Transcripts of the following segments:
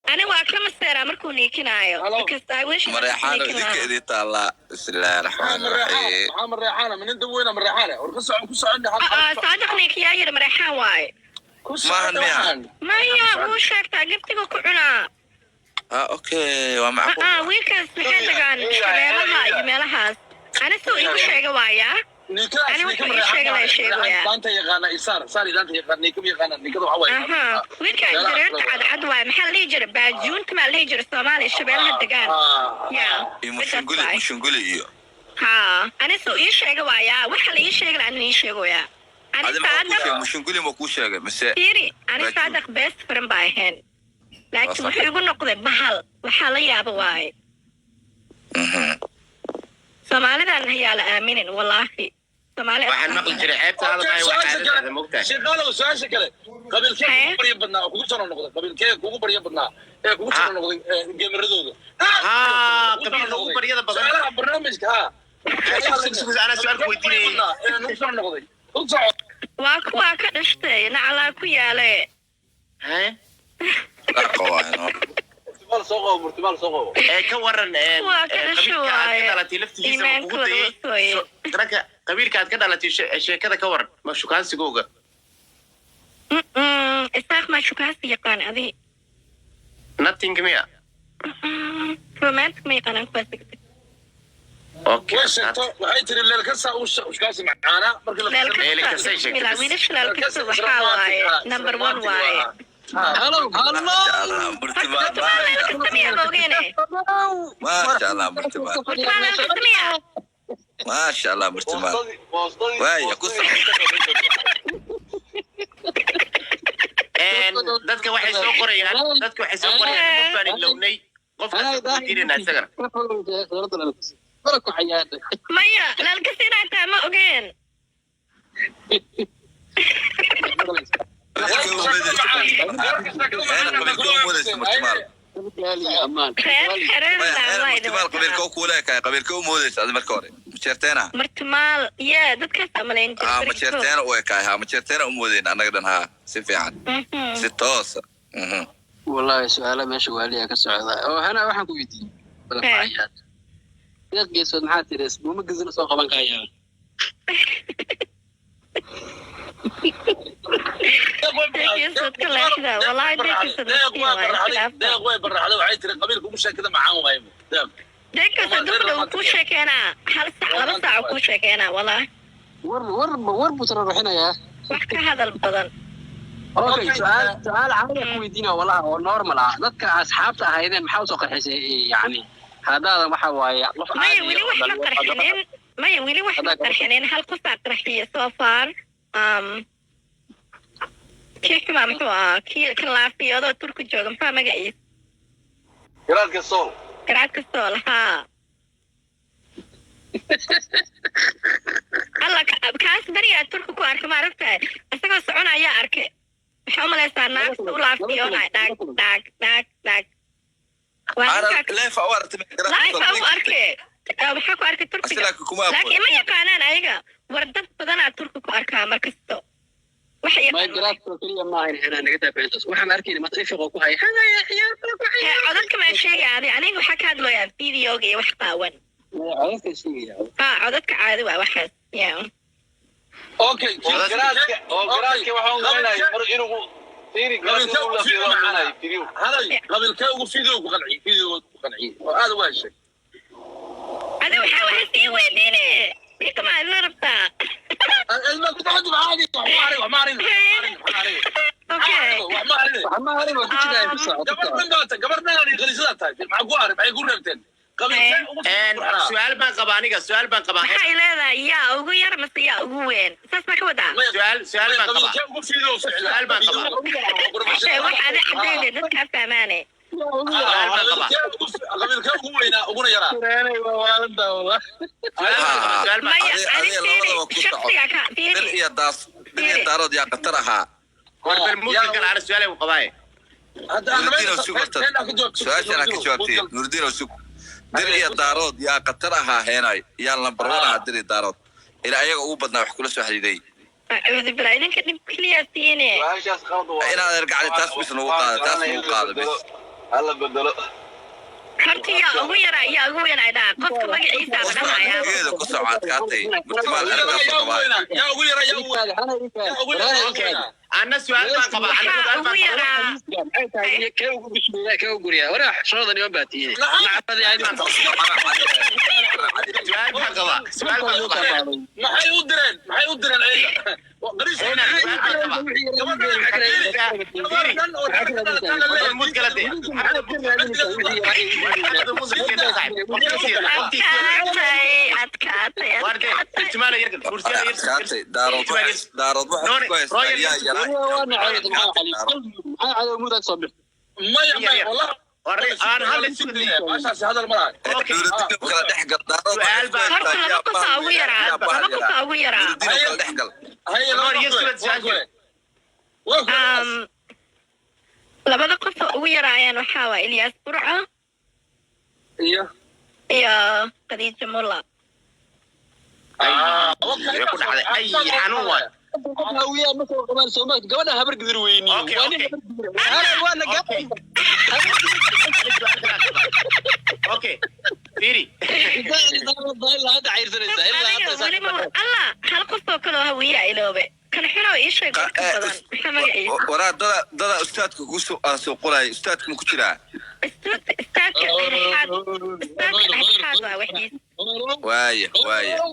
أنا واكلم السيارة مركو نيكنايو because I wish مريحانة ذيك إذا طالع بسم الله الرحمن الرحيم محمد ريحانة من انت وين من ريحانة ورقص عندي صادق نيك يا ير مريحان واي ما هنيا ما هي هو شاكتا جبتك وكعنا أوكي ومعكم ويكس بحيث كان شبيلها يميلها أنا سوي إيش شيء وايا أنا وكل شيء أنت يغنى إيسار صار إذا أنت يغنى كم يغنى نيكم حواي ويكس جريت على عدوى محل يجر باجون كمان يجر الصومالي الشبيلها الدقان يا مش نقولي إيه ها أنا سوي إيش شيء وايا وحل إيش شيء لأنه إيش شيء وايا أنا صادق مش نقولي ما كوش شيء بس تيري أنا صادق بس فرن بايهن لكن وحيقول نقضي بحل وحاليا بواي Soomaalida ayaa la aaminin wallahi Soomaalida waxaan maqli jiray xeebta hada bay waxaad moogtahay shaqaalaha su'aasha kale qabiilkee kugu bariya badnaa kugu soo noqday qabiilkee kugu bariya badnaa ee kugu soo noqday geemiradooda qabiilka ugu bariyada badan barnaamijka ana su'aal ku weydiinay kugu soo noqday waa kuwa ka dhashtay nacala ku yaale مرتبال سوقه كورن قبيلك aad ka dhalatay sheekada ka waran ma shukaansigooga isaaq ma shukaansi yaqaan adi nothing miya romantic ma yaqaan kuwaas okay waxay tiri leelkasa uu shukaansi macaana markii la leelkasa sheekada leelkasa waxaa waaye number 1 waaye هلا ما شاء الله مرتبات ما شاء الله مرتبات واي قصة dadka waxay soo qorayaan ma faanin lownay qofka diinina isagana maya lalkasina taa ma ogeen qabiilka moodaysa ad marka hore majeerteena martimaal yaa dadkaas amaleyn majeerteena u ekaay majeerteena u moodayn annaga dhan haa si fiican si toosa wallahi su'aala meesha waaliya ka socda oo hana waxaan ku weydiiyey balfaayad dad geesood maxaa tiri isbuuma gazina soo qaban kaaya والله ديق وين برا هذا وعيت قبيلكم مش كذا معاهم هاي ديك صدق كل شيء كنا هل ساعة لبس ساعة كل شيء كنا والله ور بترى روحنا يا وحكي هذا البدن اوكي سؤال عادي كويدينا والله هو نورمال dadka asxaabta ahaydeen maxaa soo qarxisay yani hadaada waxa waaye ma wili wax ma qarxineen hal qof qarxiye soo far كيف ما محوا كل لافي هذا تركي جوجم فما جايز كرات كسول ها الله كاس بريء تركي كوارك ما عرفته أسمع سعونا يا أركي حمل السنة لافي هذا داك لا فورت لا أركي بحكوا أركي تركي لكن ما يقانان أيجا وردت بدنا تركي كوارك مركزته ما جرات كلية ما هي هنا نقدر بينتس وحنا أركين ما تريفق وكو هاي هذا يا خيار كلكو هاي عدك ما شيء يعني وحكى هذا يا فيديو جي وحقاون عدك شيء يعني عدك عادي واحد يا اوكي جراتك waxaan qalaynaa mar inuu fiiri قبل كاو فيديو ku qanci هذا waa shay أنا وحاول في ويني كما أنا ربطة ما كنت أحد معاني وما أعرف ما أعرف وكذا قبرنا غريزات معقول أعرف يقول ربتين سؤال بان قبانيك سؤال بان قبانيك هاي لا يا أقول يا رمس يا أقول وين ساسمع كودا سؤال بان قبانيك سؤال بان قبانيك واحد حدين نتكلم فهماني قبل كم قوينا أقول يا را سؤال ما يا داس دارود يا قطرها بالموسيقى على السؤال وقبايل سؤال كجوابتي نوردين وسوق دري دارود يا قطرها هنا يا لمبرنا دري دارود إلى أيها أوبدنا وحكوا سو حديدي أعوذ بالله إذا كنت كلياتيني أنا أرجع لتاس بس نوقع تاس نوقع بس alla bedelo horta yaa ugu yara yaa ugu weyn ay dhaha qofka magaciisa la dhahayaa geeda ku socoad kaatay murtimaal yaa ugu yara yaa ugu yara أنا سؤال ما قبل أنا سؤال ما قبل كيف بسمي كيف قرية ولا شرط اليوم باتي سؤال ما قبل سؤال ما قبل ما حيودرن أيضا قريش هنا سؤال ما أنا هذا السؤال هذا المرأة labada qof ugu yaraayaan waxaa waa Ilyas Burca iyo Khadija Mulla يكون على أي حنوة ويا مثل كمان سومات قبلها برقدر ويني وانا قبل أوكي فيري هذا عايز الله hal qof oo kale oo hawiya iloobe kan xiro ii sheeg waraa dada ustaadka ku soo qolay ustaadka ku jira وايه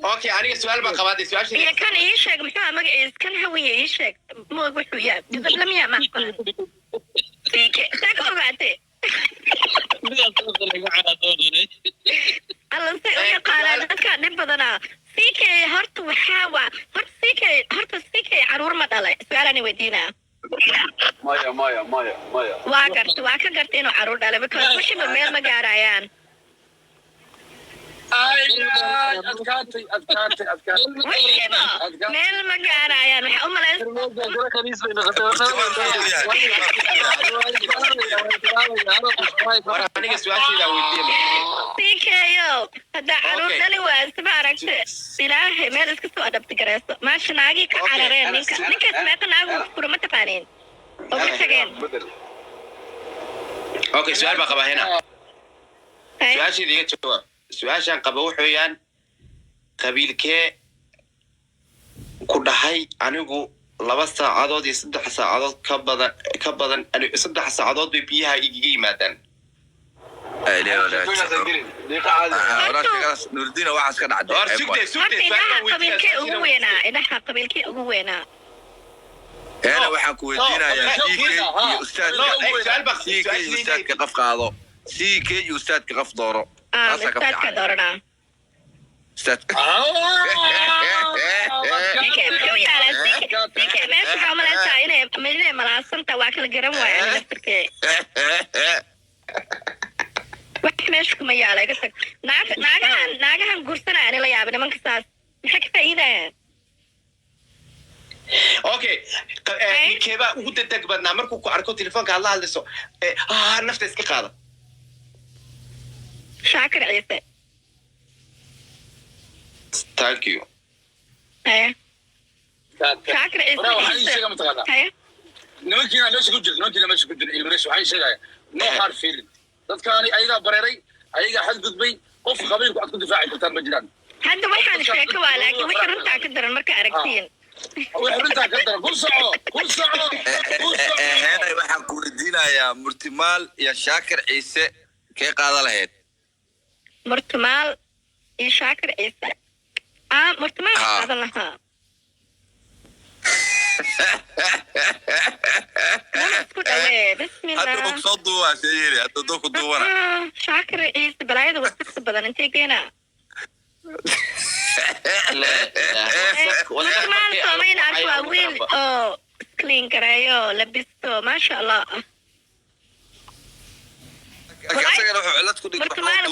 اوكي انا سؤال ما قبادي سؤال شيء كان يشق محا مقعيس كان هويه يشق مو وحو يا لم يا ما فيك تاكو بعتي الله سي قال dadka dhib badana فيك horta waxa waa horta فيك caruur ma dhalay su'aalani weydiina maya waa ka gartay inuu caruur dhalay because wixii meel ma gaarayaan أذكرتي meel ma gaarayaan waxa u malayn aniga سؤال شيء ويدين فيكيو هذا عروض دلي واسمع عرفت إلهي مال اسكتو أدبت جراسة ماشي ناقي كعرارين نيك سمعت ناقو كرو ما تقانين وبتشجين اوكي سؤال بقى هنا سؤال شيء ديت شو سؤال شان قبوا حيان قبيل كي كدحي anigu 2 saacadood iyo 3 saacadood ka badan ani 3 saacadood bay biyaha igiga yimaadaan نوردين واحد كان عدي قبيلكي ugu weynaa أنا waxaan ku weydiinayaa ustaadka qaf qaado CK ustaadka qaf dooro ustaadka doorana ustaadka meesha xamalaysaa inay malaasanta waa kala garan waayaan laftirkee wax meesha kuma yaala iga tag naagahan guursanaya ani la yaaba nimanka saas maxay ka faa'iidayaan اوكي كيبا ugu degdeg badnaa markuu ku arko telefoonka la hadlayso nafta iska qaada shaakir ciise thank you shaakir ciise nimankiina meesha ku jira ilmireesh waxay sheegayaan no hard feeling dadkaani ayagaa bareeray ayagaa xadgudbay qof qabiilku aad ku difaaci kartaan ma jiraan hadda waxaan sheeko waa laakiin wixii runtaa ka daran marka aragtiin runtaa ka daran kul soco waxaan ku weydiinayaa murtimaal iyo shaakir ciise kee qaada lahayd murtimaal iyo shaakir ciise murtimaal qaadan lahaa hadda soo duubaa sheeyiri hadda doo ku duubana shaakir ciise balaayada wasaqda badan intee geenaa murtimaal soomayn arko waa wiil oo clean gareeyo labisto maasha allah murtimaal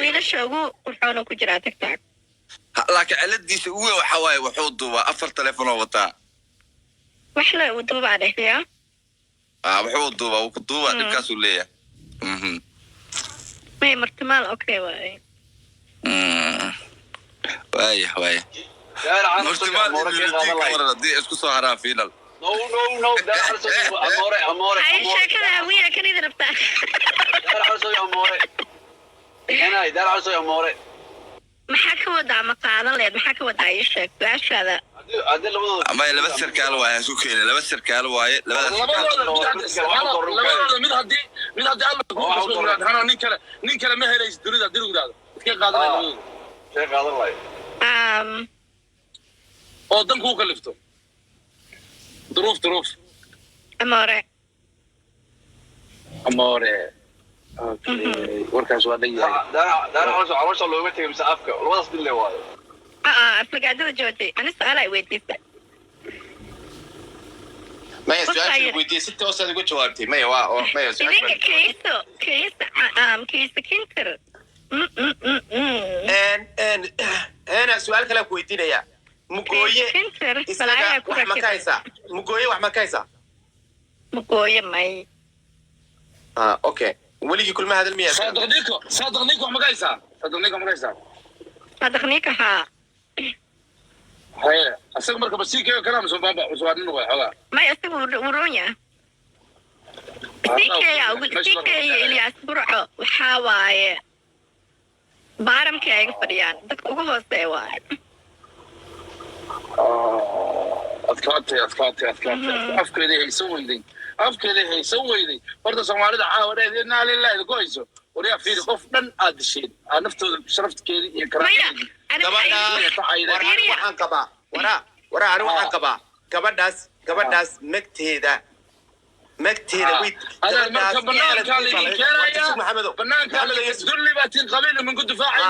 wiilasha ugu wuxuuna ku jiraa tiktok laakiin ciladiisa ugu weyn waxa waaye wuxuu duubaa 4 telefoon oo wataa wax la uu duubaa dhexyaa wuxuu duubaa uu ku duubaa dhibkaasuu leeyahay may murtimaal okay waaye وايه مرتبات دي اسكو سو هرا فينال no ده اموره هاي شكلها ويا كان يضرب هنا دار عصي أموري maxaa ka wadaa ma qaadan leed maxaa ka wadaa ii sheeg su-aashaada عدل لبض ama laba sarkaal waaye isku keenay laba sarkaal waaye labadaas labadooda mid haddii alla ku soo hano nin kale ma helaysid dunida haddii lagu yidhahdo iska qaadanaya labadooda شيخ هذا الله oo dan kuu kalifto duruuf amore warkaas waa dhan yahay دار عصي لو ما تيجي مسافك الوضع بالله وايد aflagaadada joogtay ani su-aal ay weydiisay maya su-aasha weydiiyey si toosaad uga jawaabtay maya maya idinka kiisa kintir hena su-aal kale ku weydiinaya mugooye kintir isaga wax ma ka haysaa mugooye wax ma ka haysaa mugooye may okay weligii kulma hadal miyaa saadaqniinka wax ma ka haysaa sadaqniinka haa haye asaga marka basiikeega kana musuwaadin waa xogaa may isaga wurunya sikeeya ilyaas burco waxaa waaye baaramkii ay ga fadhiyaan dadka ugu hooseeya waaye adkaatay afkeeday haysan weyday horta soomaalida caawadheed inaa lillahi ku hayso waryaa fiiri qof dhan aad disheen aa naftooda sharafkeedii iyo maya waxaan qabaa ani waxaan qabaa gabadhaas magteeda dulli baa tiin qabiil min ku difaacay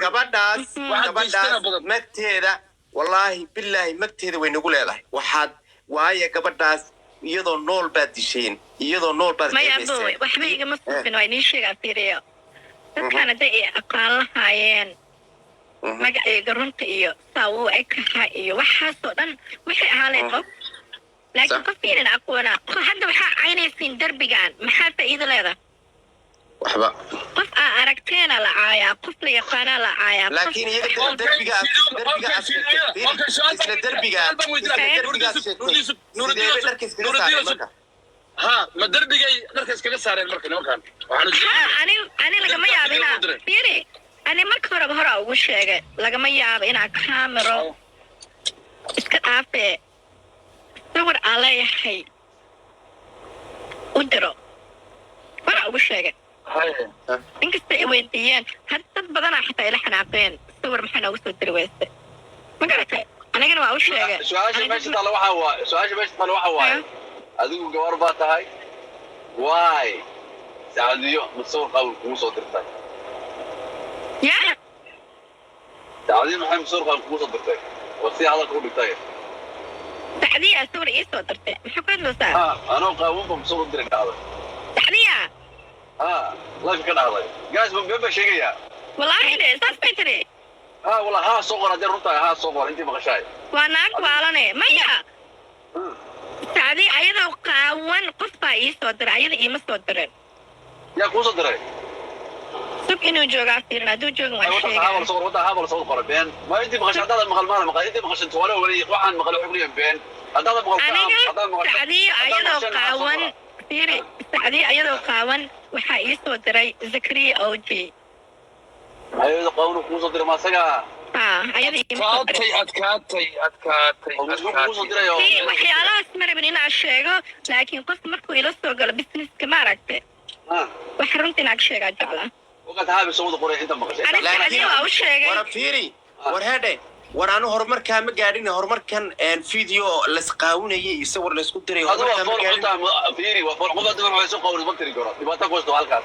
gabadhaas magteeda wallaahi bilaahi magteeda way nagu leedahay waxaad waaye gabadhaas iyadoo nool baad disheen maya boy waxba igama suufin waa inii sheegaa fiiriyo dadkaan hadday ay aqaan lahaayeen magacayga runta iyo saa uu ekaha iyo waxaasoo dhan waxay ahaaneen qof laakiin qof inan aqoona hadda waxaa caynaysiin derbigan maxaa faa'iido leeda waxba qof aa aragteena la caayaa qof la yaqaanaa la caayaa laakiin iyaga derbiga ha ma derbigay dharka iskaga saareen marka nimankan ani lagama yaabo inaa fiiri ani marka horeba horaa ugu sheegay lagama yaabo inaa kaamero iska dhaafee sawir aa leeyahay u diro horaa ugu sheegay inkasta ay weydiiyeen had dad badanaa xataa ila xanaaqeen sawir maxaa noogu soo diri weyse ma garatay anigana waa u sheegay su-aasha meesha taalla waxa waaye adigu gabar baa tahay waay saacadiyo masawir qawl kugu soo dirtay ya saacadiyo maxay masawir qawl kugu soo dirtay oo si hadalka u dhigtay sacdiya sawir ii soo dirtay maxaa ku hadloosaa anoo qaawanba masawir diri dhacday sacdiya life ka dhacday gaas ba sheegaya wallaahi de saas bay tiri والله ها صغر هذه الرطة ها صغر انت بغشاي وانا اقبالني ميا سعدي ايضا قاون قصة يصدر ايضا ايما صدرين يا كو صدرين سوك انو جوغا فيرنا دو جوغ واشيغا هذا صغر وده هذا صغر قربين ما انت بغش هذا المغل ماله مغل انت بغش انت ولا ولي وحن مغل حقريا بين هذا مغل سعدي ايضا قاون فيري سعدي ايضا قاون وحا يصدري زكريا اوجي أيوة قولوا كوزو درما سجا. أيوة. أتكاتي. وحيالا اسمر بنينا الشيء لكن قص مركو إلى السوق البزنس كمارك. وحرمت لك شيء جالا. وقت هذا بسوي قرية أنت مقصد. لكن ورا فيري ورهذا ورانو هرمر كان مقارن هرمر كان فيديو لسقاونه يصور لسكوب تري هرمر كان مقارن. فيري وفرق دمر ما يسوق قول بكتري جرا. يبغى تقول سؤال كذا.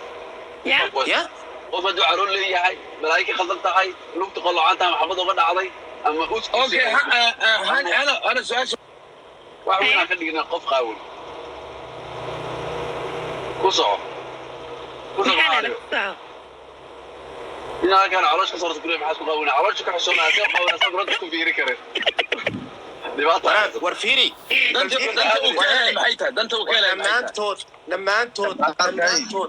يا. وفدو عرول لي هاي ملاك خلطت هاي لو تقول عنها محمد وغدا علي اما اوس اوكي انا سؤال واحد خلينا قف قاول كوسو هنا كان علاش كسرت كل ما حسب قاولنا علاش كحسونا قاولنا صبرت كبير كره ورفيري انت وكاله لما انتو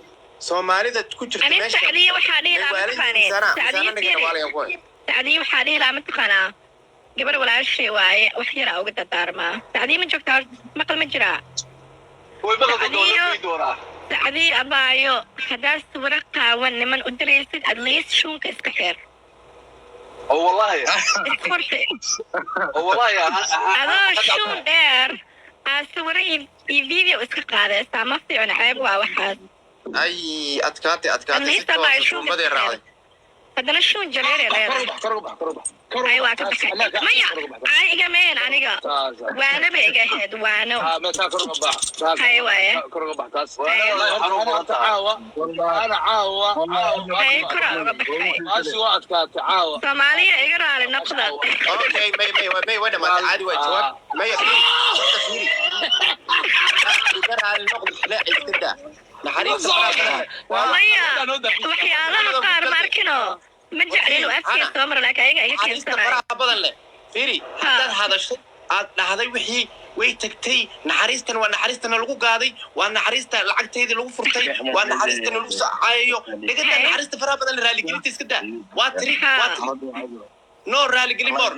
soomaalida ku jirta meesha sacdiye waxa dhila ma taqaanaa gabar walaashay waaye wax yar uga dardaarmaa sacdiye ma joogtaa maqal ma jiraa way baqal وراه sacdii abaayo haddaad sawiro qaawan niman u diraysid at least shuunka iska xeer والله isfurte والله adoo shuun dheer aad sawiro iyo video iska qaadaysaa ma fiicna ceeb waa waxaas ay adkaatay Anisa baa shuun badee raacday haddana shuun jareere leedahay كربح ay waa ka baxay maya aan iga meen aniga waana ba iga ahayd waano ما كربح hay waaye كربح تاس والله انا عاوة hay kora uga baxay ماشي وقت كانت عاوة soomaaliya iga raali noqda okay may wada ma caadi waa jawaab may tasiri garaa noqdo la iskada maya waxyaalaha qaar markino ma jeclin afkiisa soo mara laakiin ayaga iga keensanay faraha badan leh fiiri haddaad hadashay aad dhahday wixii way tagtay naxariistan waa naxariistana lagu gaaday waa naxariista lacagteedii lagu furtay waa naxariistana lagu sacaayo dhigata naxariista faraha badan raaligelinta iska daa waa tiri no raaligelin more